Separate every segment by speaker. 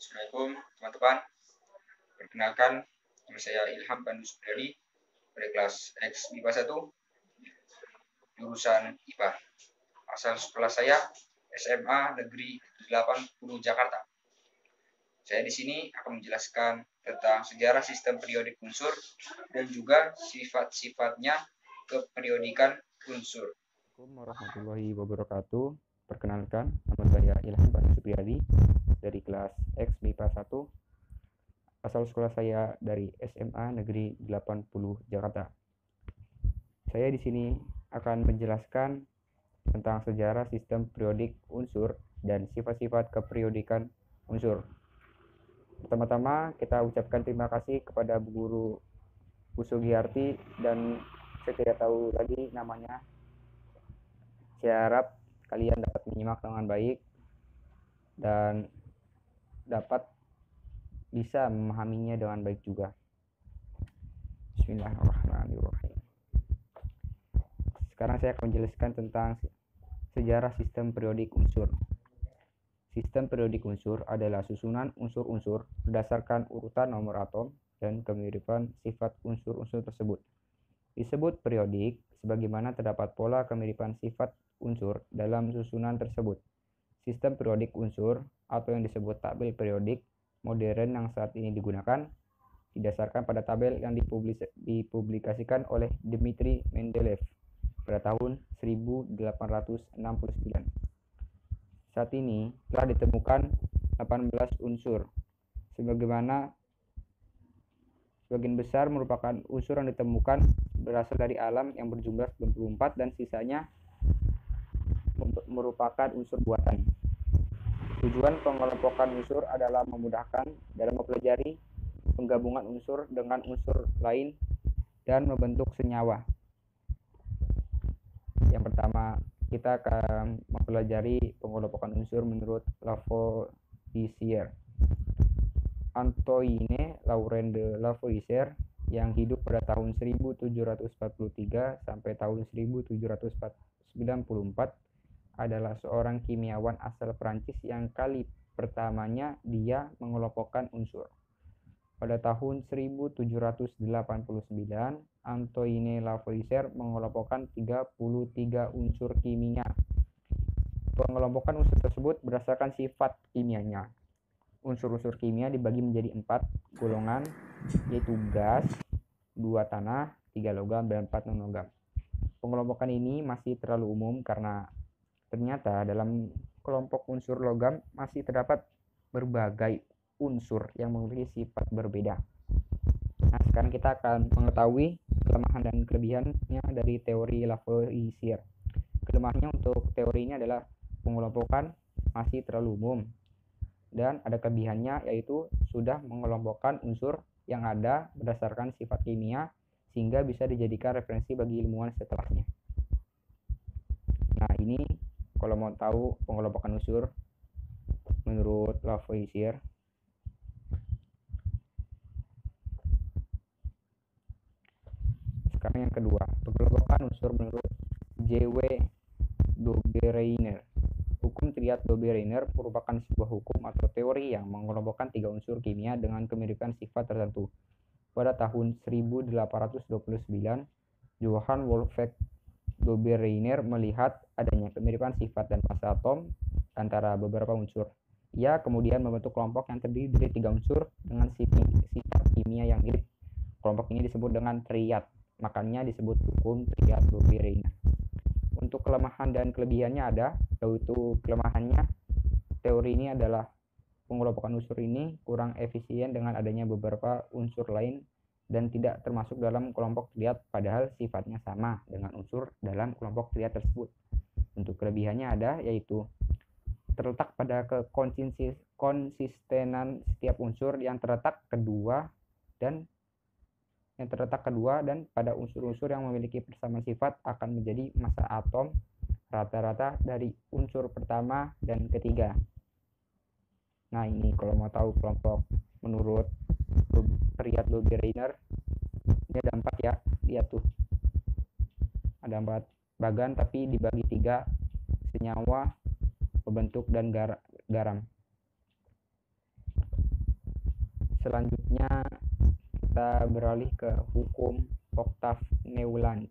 Speaker 1: Assalamualaikum teman-teman. Perkenalkan, nama saya Ilham Pandu Supriyadi dari kelas X MIPA 1, jurusan IPA. Asal sekolah saya SMA Negeri 80 Jakarta. Saya di sini akan menjelaskan tentang sejarah sistem periodik unsur dan juga sifat-sifatnya keperiodikan unsur.
Speaker 2: Assalamualaikum warahmatullahi wabarakatuh. Perkenalkan, nama saya Ilham Pandu Supriyadi dari kelas X MIPA 1. Asal sekolah saya dari SMA Negeri 80 Jakarta. Saya di sini akan menjelaskan tentang sejarah sistem periodik unsur dan sifat-sifat keperiodikan unsur. Pertama-tama kita ucapkan terima kasih kepada Bu Guru Usugiarti dan saya tidak tahu lagi namanya. Saya harap kalian dapat menyimak dengan baik dan dapat bisa memahaminya dengan baik juga. Bismillahirrahmanirrahim. Sekarang saya akan menjelaskan tentang sejarah sistem periodik unsur. Sistem periodik unsur adalah susunan unsur-unsur berdasarkan urutan nomor atom dan kemiripan sifat unsur-unsur tersebut. Disebut periodik sebagaimana terdapat pola kemiripan sifat unsur dalam susunan tersebut. Sistem periodik unsur atau yang disebut tabel periodik modern yang saat ini digunakan didasarkan pada tabel yang dipublikasikan oleh Dmitri Mendeleev pada tahun 1869. Saat ini telah ditemukan 18 unsur, sebagaimana sebagian besar merupakan unsur yang ditemukan berasal dari alam yang berjumlah 94 dan sisanya merupakan unsur buatan. Tujuan pengelompokan unsur adalah memudahkan dalam mempelajari penggabungan unsur dengan unsur lain dan membentuk senyawa. Yang pertama, kita akan mempelajari pengelompokan unsur menurut Lavoisier. Antoine Laurent de Lavoisier yang hidup pada tahun 1743 sampai tahun 1794 adalah seorang kimiawan asal Prancis yang kali pertamanya dia mengelompokkan unsur. Pada tahun 1789, Antoine Lavoisier mengelompokkan 33 unsur kimia. Pengelompokan unsur tersebut berdasarkan sifat kimianya. Unsur-unsur kimia dibagi menjadi 4 golongan, yaitu gas, 2 tanah, 3 logam, dan 4 non-logam. Pengelompokan ini masih terlalu umum karena ternyata dalam kelompok unsur logam masih terdapat berbagai unsur yang memiliki sifat berbeda. Nah, sekarang kita akan mengetahui kelemahan dan kelebihannya dari teori Lavoisier. Kelemahannya untuk teori ini adalah pengelompokan masih terlalu umum, dan ada kelebihannya yaitu sudah mengelompokkan unsur yang ada berdasarkan sifat kimia sehingga bisa dijadikan referensi bagi ilmuwan setelahnya. Nah, ini kalau mau tahu pengelompokan unsur menurut Lavoisier. Sekarang yang kedua, pengelompokan unsur menurut J.W. Dobereiner. Hukum triad Dobereiner merupakan sebuah hukum atau teori yang mengelompokkan 3 unsur kimia dengan kemiripan sifat tertentu. Pada tahun 1829, Johann Wolfgang Dobereiner melihat adanya kemiripan sifat dan massa atom antara beberapa unsur. Ia kemudian membentuk kelompok yang terdiri dari 3 unsur dengan sifat kimia yang mirip. Kelompok ini disebut dengan triad, makanya disebut hukum triad Dobereiner. Untuk kelemahan dan kelebihannya ada, yaitu kelemahannya teori ini adalah pengelompokan unsur ini kurang efisien dengan adanya beberapa unsur lain dan tidak termasuk dalam kelompok triad padahal sifatnya sama dengan unsur dalam kelompok triad tersebut. Untuk kelebihannya ada, yaitu terletak pada konsistenan setiap unsur yang terletak kedua dan pada unsur-unsur yang memiliki persamaan sifat akan menjadi massa atom rata-rata dari unsur pertama dan ketiga. Nah, ini kalau mau tahu kelompok menurut triad Dobereiner, ini ada 4 ya, lihat tuh. Ada 4 bagan tapi dibagi 3, senyawa, pembentuk, dan garam. Selanjutnya kita beralih ke hukum Octave Newlands.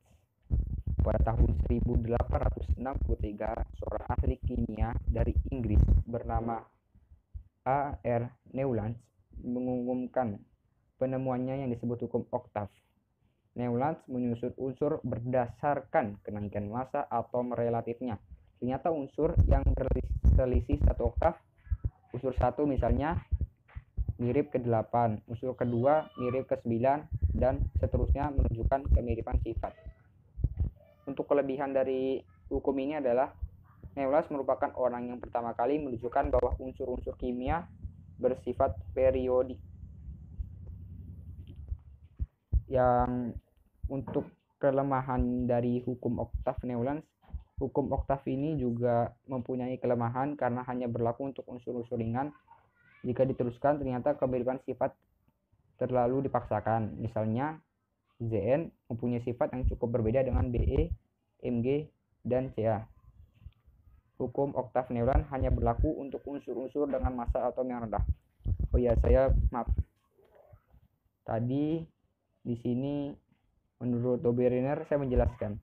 Speaker 2: Pada tahun 1863, seorang ahli kimia dari Inggris bernama A.R. Newlands mengumumkan penemuannya yang disebut hukum Octave. Newlands menyusun unsur berdasarkan kenaikan massa atom relatifnya. Ternyata unsur yang berselisih satu oktav, unsur 1 misalnya mirip ke 8, unsur kedua mirip ke 9, dan seterusnya menunjukkan kemiripan sifat. Untuk kelebihan dari hukum ini adalah Newlands merupakan orang yang pertama kali menunjukkan bahwa unsur-unsur kimia bersifat periodik. Yang untuk kelemahan dari hukum Octave Newlands, hukum Octave ini juga mempunyai kelemahan karena hanya berlaku untuk unsur-unsur ringan. Jika diteruskan, ternyata kemiripan sifat terlalu dipaksakan. Misalnya, Zn mempunyai sifat yang cukup berbeda dengan Be, Mg, dan Ca. Hukum Octave Newlands hanya berlaku untuk unsur-unsur dengan massa atom yang rendah. Oh ya, maaf. Tadi di sini menurut Dobereiner saya menjelaskan.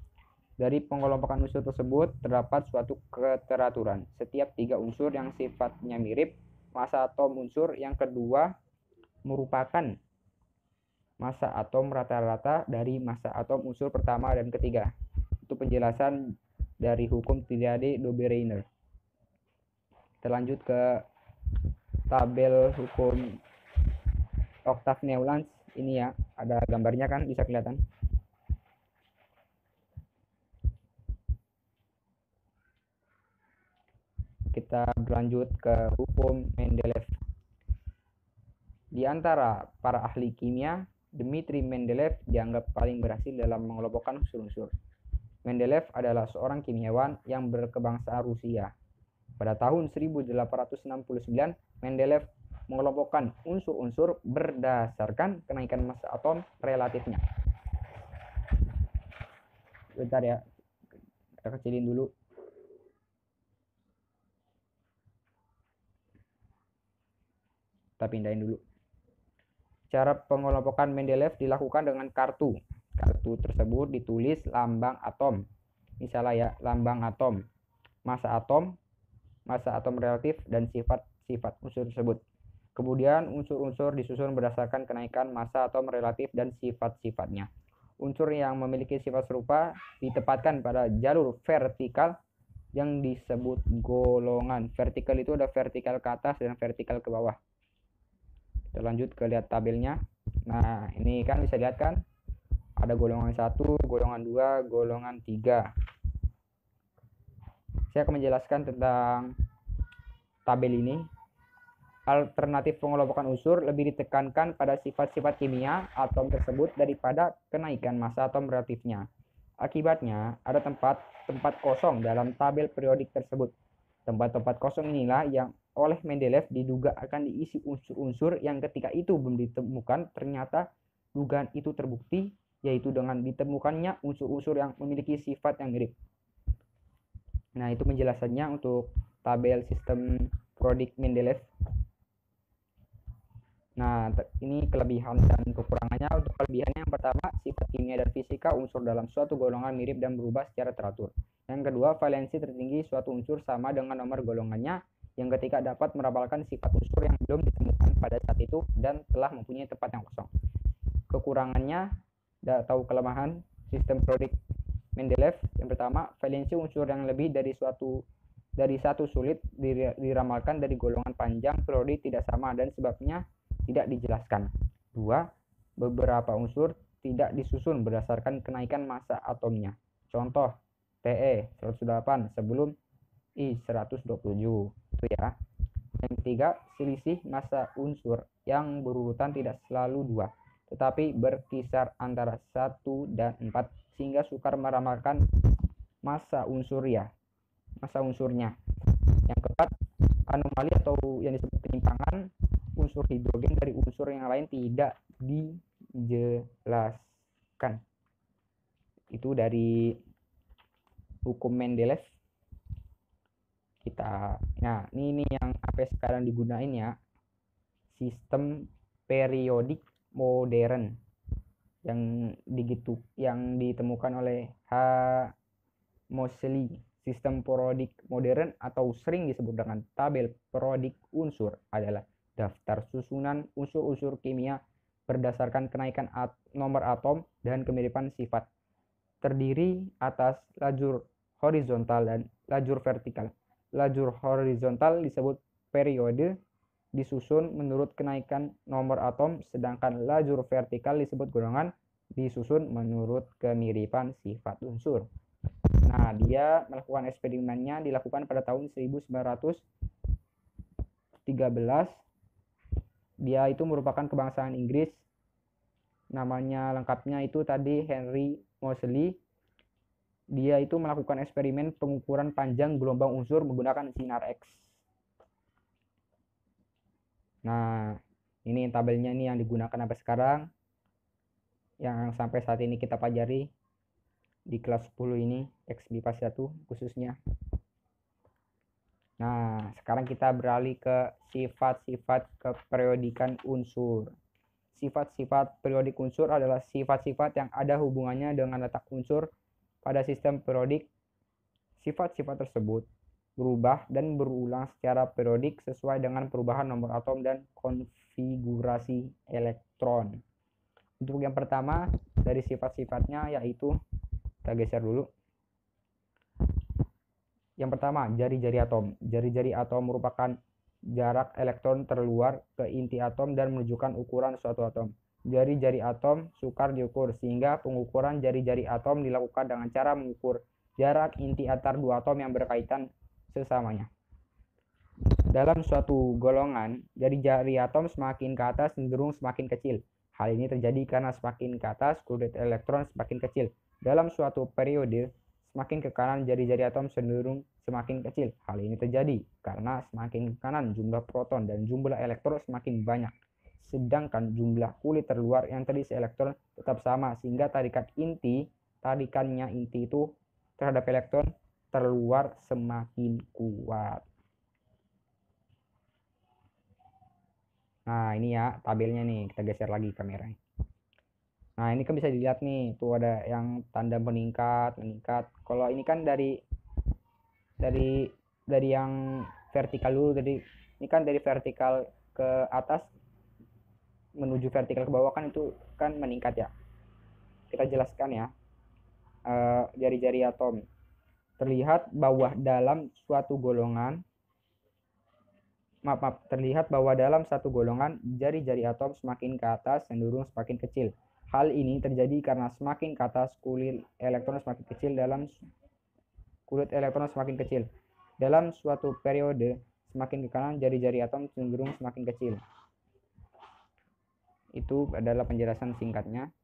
Speaker 2: Dari pengelompokan unsur tersebut terdapat suatu keteraturan. Setiap 3 unsur yang sifatnya mirip, massa atom unsur yang kedua merupakan massa atom rata-rata dari massa atom unsur pertama dan ketiga. Itu penjelasan dari hukum triade Dobereiner. Kita lanjut ke tabel hukum Octave Newlands. Ini ya, ada gambarnya kan, bisa kelihatan. Kita berlanjut ke hukum Mendeleev. Di antara para ahli kimia, Dmitri Mendeleev dianggap paling berhasil dalam mengelompokkan unsur-unsur. Mendeleev adalah seorang kimiawan yang berkebangsaan Rusia. Pada tahun 1869, Mendeleev mengelompokkan unsur-unsur berdasarkan kenaikan massa atom relatifnya. Bentar ya, kita kecilin dulu. Kita pindahin dulu. Cara pengelompokan Mendeleev dilakukan dengan kartu. Kartu tersebut ditulis lambang atom. Misalnya ya, lambang atom, massa atom relatif, dan sifat-sifat unsur tersebut. Kemudian unsur-unsur disusun berdasarkan kenaikan massa atom relatif dan sifat-sifatnya. Unsur yang memiliki sifat serupa ditempatkan pada jalur vertikal yang disebut golongan. Vertikal itu ada vertikal ke atas dan vertikal ke bawah. Kita lanjut ke lihat tabelnya. Nah, ini kan bisa lihat kan, ada golongan 1, golongan 2, golongan 3. Saya akan menjelaskan tentang tabel ini. Alternatif pengelompokan unsur lebih ditekankan pada sifat-sifat kimia atom tersebut daripada kenaikan massa atom relatifnya. Akibatnya, ada tempat kosong dalam tabel periodik tersebut. Tempat-tempat kosong inilah yang oleh Mendeleev diduga akan diisi unsur-unsur yang ketika itu belum ditemukan. Ternyata dugaan itu terbukti, yaitu dengan ditemukannya unsur-unsur yang memiliki sifat yang mirip. Nah, itu penjelasannya untuk tabel sistem periodik Mendeleev. Nah, ini kelebihan dan kekurangannya. Untuk kelebihannya, yang pertama, sifat kimia dan fisika unsur dalam suatu golongan mirip dan berubah secara teratur. Yang kedua, valensi tertinggi suatu unsur sama dengan nomor golongannya. Yang ketiga, dapat merapalkan sifat unsur yang belum ditemukan pada saat itu dan telah mempunyai tempat yang kosong. Kekurangannya atau kelemahan sistem periodik Mendeleev, yang pertama, valensi unsur yang lebih dari satu sulit diramalkan dari golongan panjang periodik tidak sama dan sebabnya tidak dijelaskan. 2. Beberapa unsur tidak disusun berdasarkan kenaikan massa atomnya. Contoh, Te 108 sebelum I 127. Itu ya. Yang ketiga, selisih massa unsur yang berurutan tidak selalu 2, tetapi berkisar antara 1 dan 4 sehingga sukar meramalkan massa unsurnya. Yang keempat, anomali atau yang disebut penyimpangan unsur hidrogen dari unsur yang lain tidak dijelaskan. Itu dari hukum Mendeleev. Nah, ini yang sampai sekarang digunain ya, sistem periodik modern yang ditemukan oleh H. Moseley. Sistem periodik modern atau sering disebut dengan tabel periodik unsur adalah daftar susunan unsur-unsur kimia berdasarkan kenaikan nomor atom dan kemiripan sifat. Terdiri atas lajur horizontal dan lajur vertikal. Lajur horizontal disebut periode disusun menurut kenaikan nomor atom, sedangkan lajur vertikal disebut golongan disusun menurut kemiripan sifat unsur. Nah, dia melakukan eksperimennya dilakukan pada tahun 1913. Dia itu merupakan kebangsaan Inggris. Namanya lengkapnya itu tadi Henry Moseley. Dia itu melakukan eksperimen pengukuran panjang gelombang unsur menggunakan sinar X. Nah, ini tabelnya nih yang digunakan sampai sekarang, yang sampai saat ini kita pelajari di kelas 10 ini, X MIPA 1 khususnya. Nah, sekarang kita beralih ke sifat-sifat keperiodikan unsur. Sifat-sifat periodik unsur adalah sifat-sifat yang ada hubungannya dengan letak unsur pada sistem periodik. Sifat-sifat tersebut berubah dan berulang secara periodik sesuai dengan perubahan nomor atom dan konfigurasi elektron. Untuk yang pertama dari sifat-sifatnya yaitu, kita geser dulu. Yang pertama, jari-jari atom. Jari-jari atom merupakan jarak elektron terluar ke inti atom dan menunjukkan ukuran suatu atom. Jari-jari atom sukar diukur, sehingga pengukuran jari-jari atom dilakukan dengan cara mengukur jarak inti antar dua atom yang berkaitan sesamanya. Dalam suatu golongan, jari-jari atom semakin ke atas cenderung semakin kecil. Hal ini terjadi karena semakin ke atas kulit elektron semakin kecil. Dalam suatu periode, semakin ke kanan jari-jari atom cenderung semakin kecil. Hal ini terjadi karena semakin ke kanan jumlah proton dan jumlah elektron semakin banyak. Sedangkan jumlah kulit terluar yang terisi elektron tetap sama, sehingga tarikannya inti itu terhadap elektron terluar semakin kuat. Nah, ini ya tabelnya nih, kita geser lagi kameranya. Nah, ini kan bisa dilihat nih, tuh ada yang tanda meningkat. Kalau ini kan dari yang vertikal dulu, jadi ini kan dari vertikal ke atas menuju vertikal ke bawah kan itu kan meningkat ya. Kita jelaskan ya. Jari-jari atom terlihat bahwa dalam satu golongan jari-jari atom semakin ke atas cenderung semakin kecil. Hal ini terjadi karena semakin ke atas kulit elektron semakin kecil. Dalam suatu periode, semakin ke kanan jari-jari atom cenderung semakin kecil. Itu adalah penjelasan singkatnya.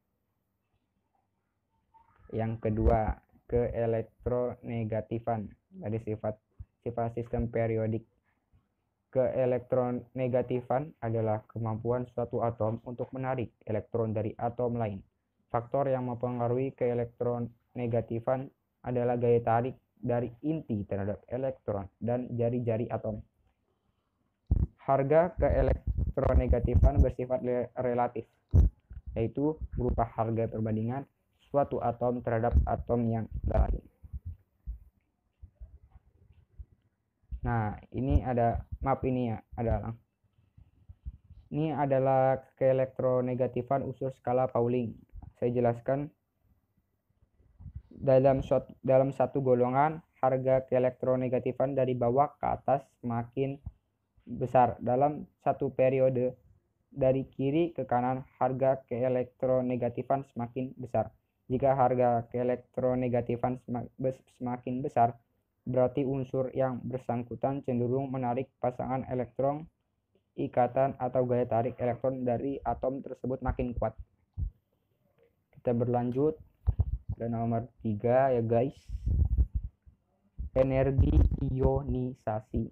Speaker 2: Yang kedua, keelektronegatifan dari sifat sistem periodik. Keelektronegatifan adalah kemampuan suatu atom untuk menarik elektron dari atom lain. Faktor yang mempengaruhi keelektronegatifan adalah gaya tarik dari inti terhadap elektron dan jari-jari atom. Harga keelektronegatifan bersifat relatif, yaitu berupa harga perbandingan suatu atom terhadap atom yang lain. Nah, ini adalah keelektronegatifan unsur skala Pauling. Saya jelaskan, dalam satu golongan, harga keelektronegatifan dari bawah ke atas semakin besar. Dalam satu periode, dari kiri ke kanan, harga keelektronegatifan semakin besar. Jika harga keelektronegatifan semakin besar, berarti unsur yang bersangkutan cenderung menarik pasangan elektron, ikatan atau gaya tarik elektron dari atom tersebut makin kuat. Kita berlanjut ke nomor 3 ya guys. Energi ionisasi.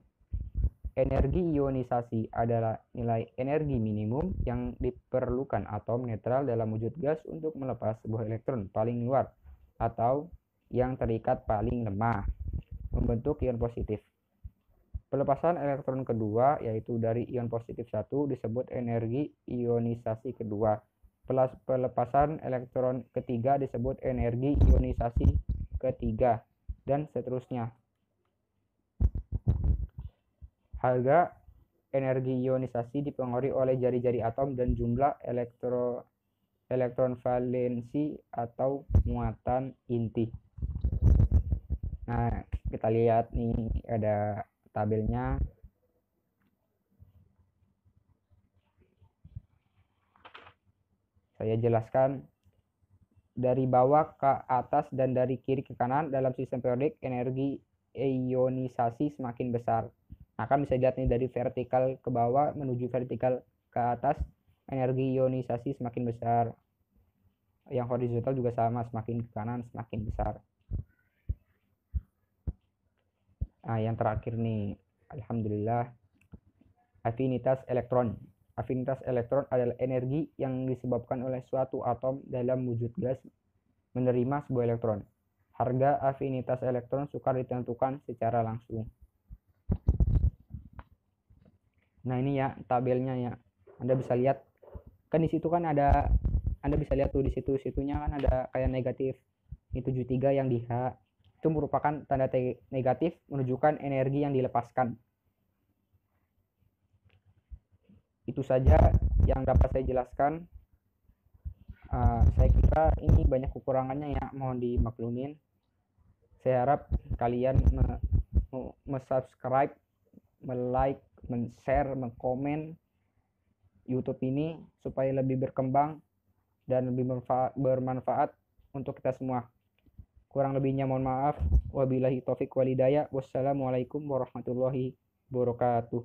Speaker 2: Energi ionisasi adalah nilai energi minimum yang diperlukan atom netral dalam wujud gas untuk melepas sebuah elektron paling luar atau yang terikat paling lemah membentuk ion positif. Pelepasan elektron kedua, yaitu dari ion positif 1, disebut energi ionisasi kedua. Pelepasan elektron ketiga disebut energi ionisasi ketiga, dan seterusnya. Harga energi ionisasi dipengaruhi oleh jari-jari atom dan jumlah elektron valensi atau muatan inti. Nah, kita lihat nih ada tabelnya. Saya jelaskan dari bawah ke atas dan dari kiri ke kanan. Dalam sistem periodik, energi ionisasi semakin besar. Nah, kan bisa dilihat nih dari vertikal ke bawah menuju vertikal ke atas, energi ionisasi semakin besar. Yang horizontal juga sama, semakin ke kanan semakin besar. Nah, yang terakhir nih, alhamdulillah, afinitas elektron. Afinitas elektron adalah energi yang disebabkan oleh suatu atom dalam wujud gas menerima sebuah elektron. Harga afinitas elektron sukar ditentukan secara langsung. Nah, ini ya tabelnya ya. Anda bisa lihat kan di situ kan ada, Anda bisa lihat tuh di situnya kan ada kayak negatif. Ini 73 yang di H. Itu merupakan tanda negatif menunjukkan energi yang dilepaskan. Itu saja yang dapat saya jelaskan. Saya kira ini banyak kekurangannya ya, mohon dimaklumin. Saya harap kalian subscribe, like, share, komen YouTube ini supaya lebih berkembang dan lebih bermanfaat untuk kita semua. Kurang lebihnya mohon maaf. Wabillahi taufik walhidayah. Wassalamualaikum warahmatullahi wabarakatuh.